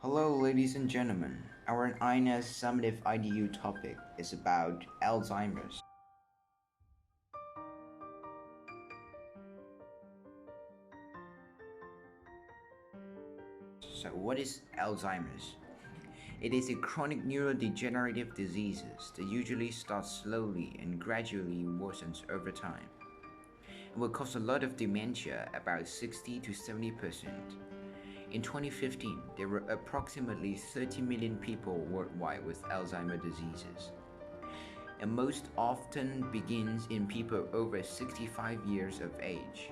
Hello, ladies and gentlemen. Our INES summative IDU topic is about Alzheimer's. So, what is Alzheimer's? It is a chronic neurodegenerative disease that usually starts slowly and gradually worsens over time. It will cause a lot of dementia, about 60 to 70%. In 2015, there were approximately 30 million people worldwide with Alzheimer's diseases. And most often begins in people over 65 years of age,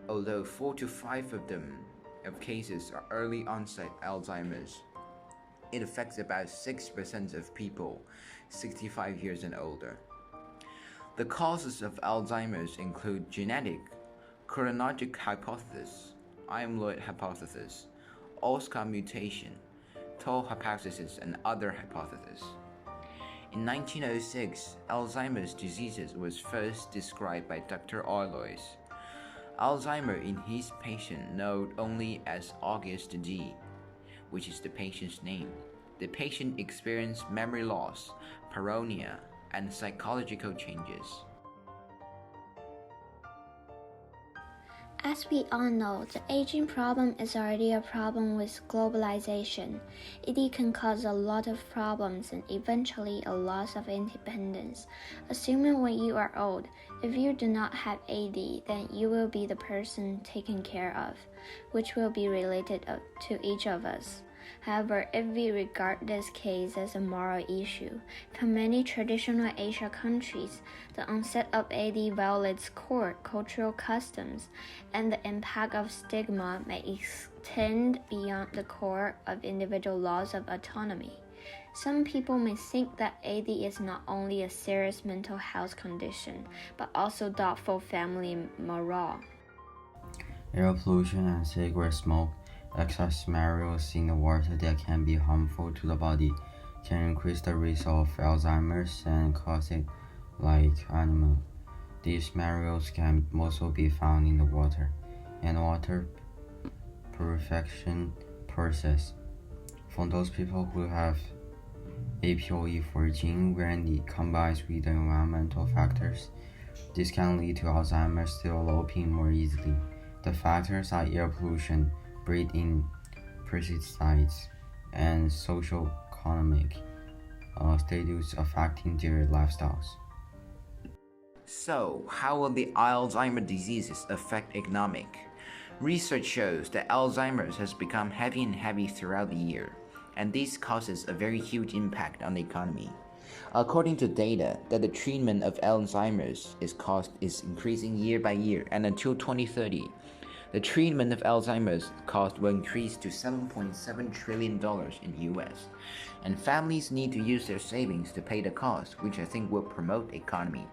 although 4 to 5 of them of cases are early onset Alzheimer's. It affects about 6% of people 65 years and older. The causes of Alzheimer's include genetic, chronologic hypothesis, amyloid hypothesis, Oscar mutation, Tau hypothesis, and other hypotheses. In 1906, Alzheimer's disease was first described by Dr. Alois Alzheimer in his patient known only as August D, which is the patient's name. The patient experienced memory loss, paranoia, and psychological changes. As we all know, the aging problem is already a problem with globalization. It can cause a lot of problems and eventually a loss of independence. Assuming when you are old, if you do not have AD, then you will be the person taken care of, which will be related to each of us. However, if we regard this case as a moral issue, for many traditional Asian countries, the onset of AD violates core cultural customs, and the impact of stigma may extend beyond the core of individual laws of autonomy. Some people may think that AD is not only a serious mental health condition, but also doubtful family morale. Air pollution and cigarette smoke, excess minerals in the water that can be harmful to the body, can increase the risk of Alzheimer's and cause it like animal. These minerals can also be found in the water and water purification process. For those people who have APOE4 gene when it combines with the environmental factors, this can lead to Alzheimer's developing more easily. The factors are air pollution, breeding pesticides, and social-economic status affecting their lifestyles. So, how will the Alzheimer's diseases affect economic? Research shows that Alzheimer's has become heavy and heavy throughout the year, and this causes a very huge impact on the economy. According to data, that the treatment of Alzheimer's cost is increasing year by year, and until 2030, the treatment of Alzheimer's cost will increase to $7.7 trillion in US, and families need to use their savings to pay the cost, which I think will promote economy.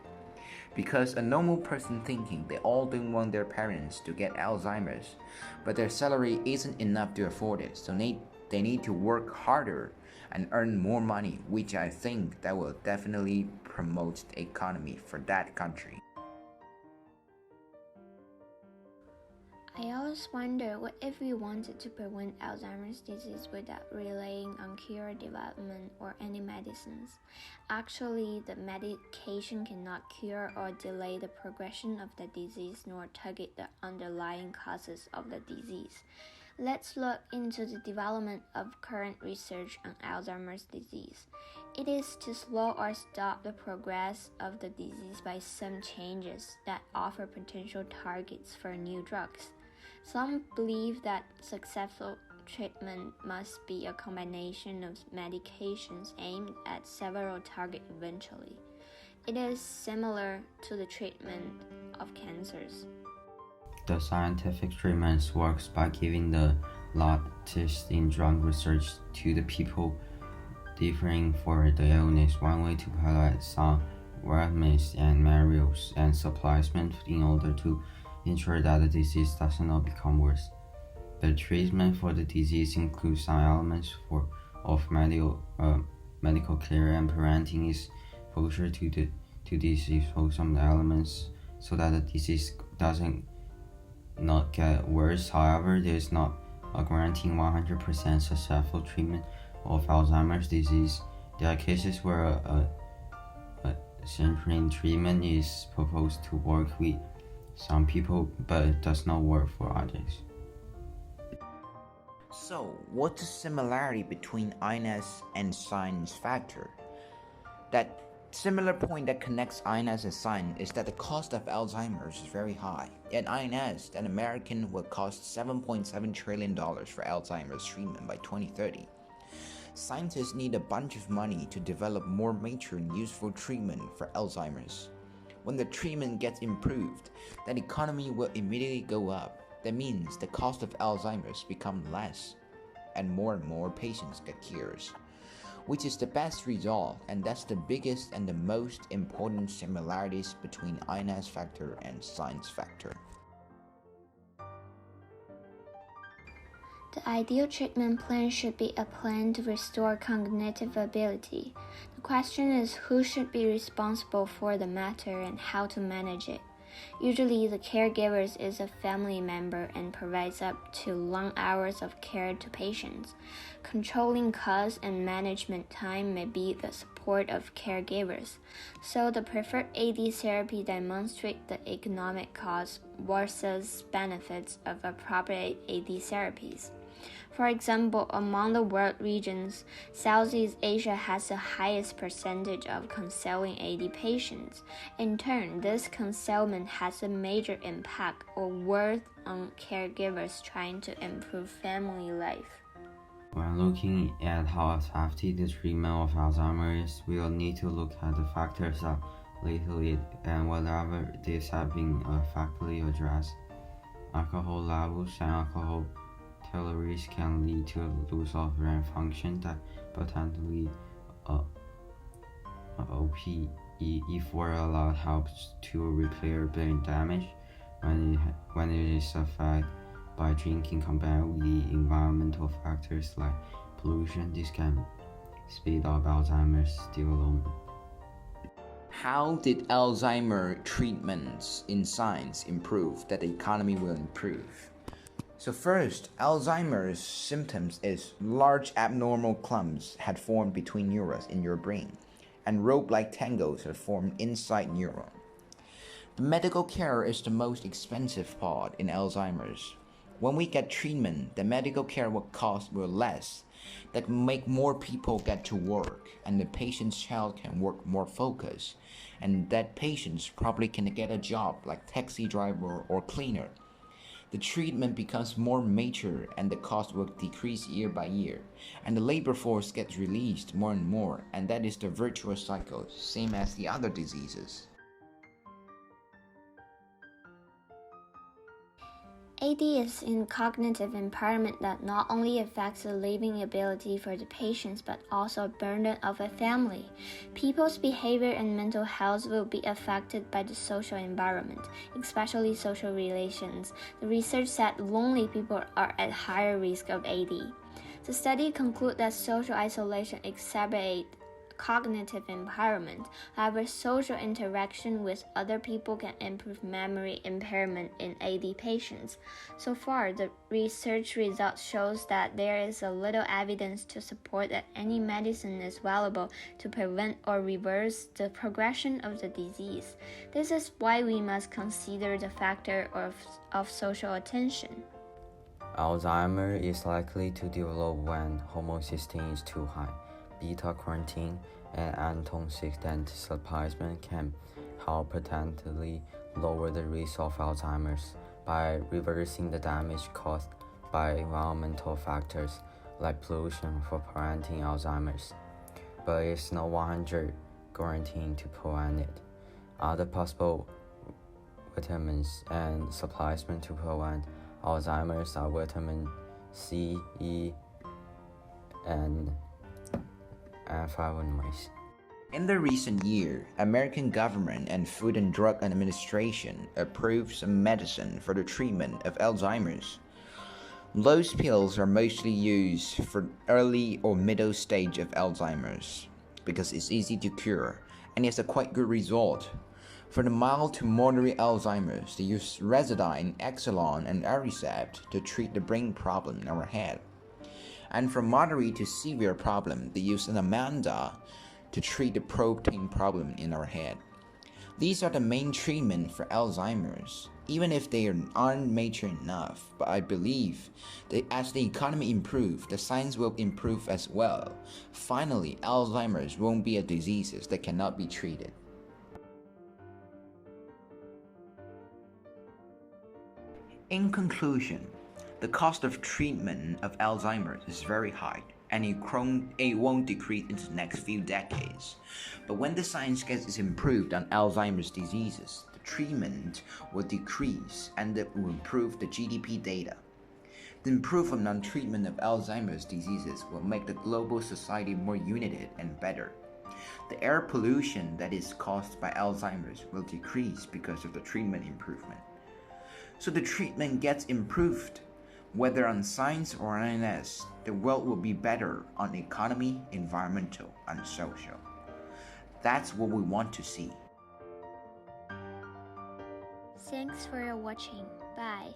Because a normal person thinking they all don't want their parents to get Alzheimer's, but their salary isn't enough to afford it, so they need to work harder and earn more money, which I think that will definitely promote the economy for that country. I always wonder what if we wanted to prevent Alzheimer's disease without relying on cure development or any medicines. Actually, the medication cannot cure or delay the progression of the disease nor target the underlying causes of the disease. Let's look into the development of current research on Alzheimer's disease. It is to slow or stop the progress of the disease by some changes that offer potential targets for new drugs. Some believe that successful treatment must be a combination of medications aimed at several targets eventually. It is similar to the treatment of cancers. The scientific treatment works by giving the latest in drug research to the people differing for the illness. One way to highlight some vitamins and minerals and supplements in order to ensure that the disease does not become worse. The treatment for the disease includes some elements of medical care and preventing exposure to disease for some elements so that the disease doesn't not get worse. However, there is not guaranteeing 100% successful treatment of Alzheimer's disease. There are cases where a certain treatment is proposed to work with some people, but it does not work for others. So, what's the similarity between INS and science factor? That similar point that connects INS and science is that the cost of Alzheimer's is very high. At INS, an American will cost $7.7 trillion for Alzheimer's treatment by 2030. Scientists need a bunch of money to develop more mature and useful treatment for Alzheimer's. When the treatment gets improved, then economy will immediately go up. That means the cost of Alzheimer's become less, and more patients get cures, which is the best result, and that's the biggest and the most important similarities between INS factor and science factor. The ideal treatment plan should be a plan to restore cognitive ability. The question is who should be responsible for the matter and how to manage it. Usually, the caregiver is a family member and provides up to long hours of care to patients. Controlling costs and management time may be the support of caregivers. So, the preferred AD therapy demonstrates the economic costs versus benefits of appropriate AD therapies. For example, among the world regions, Southeast Asia has the highest percentage of counseling AD patients. In turn, this counseling has a major impact or worth on caregivers trying to improve family life. When looking at how effective the treatment of Alzheimer's is, we will need to look at the factors that lead to it and whether these have been effectively addressed. Alcohol levels and alcohol calories can lead to a loss of brain function that potentially OP if were allowed helps to repair brain damage when it is affected by drinking combined with the environmental factors like pollution. This can speed up Alzheimer's development. How did Alzheimer treatments in science improve that the economy will improve? So first, Alzheimer's symptoms is large abnormal clumps had formed between neurons in your brain, and rope-like tangles had formed inside neuron. The medical care is the most expensive part in Alzheimer's. When we get treatment, the medical care will cost less. That make more people get to work, and the patient's child can work more focused, and that patients probably can get a job like taxi driver or cleaner. The treatment becomes more mature and the cost will decrease year by year, and the labor force gets released more and more, and that is the virtuous cycle, same as the other diseases. AD is in cognitive impairment that not only affects the living ability for the patients but also a burden of a family. People's behavior and mental health will be affected by the social environment, especially social relations. The research said lonely people are at higher risk of AD. The study concluded that social isolation exacerbates cognitive impairment. However, social interaction with other people can improve memory impairment in AD patients. So far, the research result shows that there is a little evidence to support that any medicine is valuable to prevent or reverse the progression of the disease. This is why we must consider the factor of social attention. Alzheimer is likely to develop when homocysteine is too high. Beta-carotene and antioxidant supplements can help potentially lower the risk of Alzheimer's by reversing the damage caused by environmental factors like pollution for preventing Alzheimer's, but it's not 100% guaranteed to prevent it. Other possible vitamins and supplements to prevent Alzheimer's are vitamin C, E, and flavonoids. In the recent year, American government and Food and Drug Administration approved some medicine for the treatment of Alzheimer's. Those pills are mostly used for early or middle stage of Alzheimer's because it's easy to cure and it's a quite good result. For the mild to moderate Alzheimer's, they use Residine, Exelon, and Aricept to treat the brain problem in our head. And for moderate to severe problem, they use Namenda to treat the protein problem in our head. These are the main treatment for Alzheimer's, even if they aren't mature enough, but I believe that as the economy improves, the science will improve as well. Finally, Alzheimer's won't be a disease that cannot be treated. In conclusion, the cost of treatment of Alzheimer's is very high, and it won't decrease in the next few decades. But when the science gets improved on Alzheimer's diseases, the treatment will decrease and it will improve the GDP data. The improvement on treatment of Alzheimer's diseases will make the global society more united and better. The air pollution that is caused by Alzheimer's will decrease because of the treatment improvement. So the treatment gets improved. Whether on science or on INS, the world will be better on economy, environmental, and social. That's what we want to see. Thanks for watching. Bye.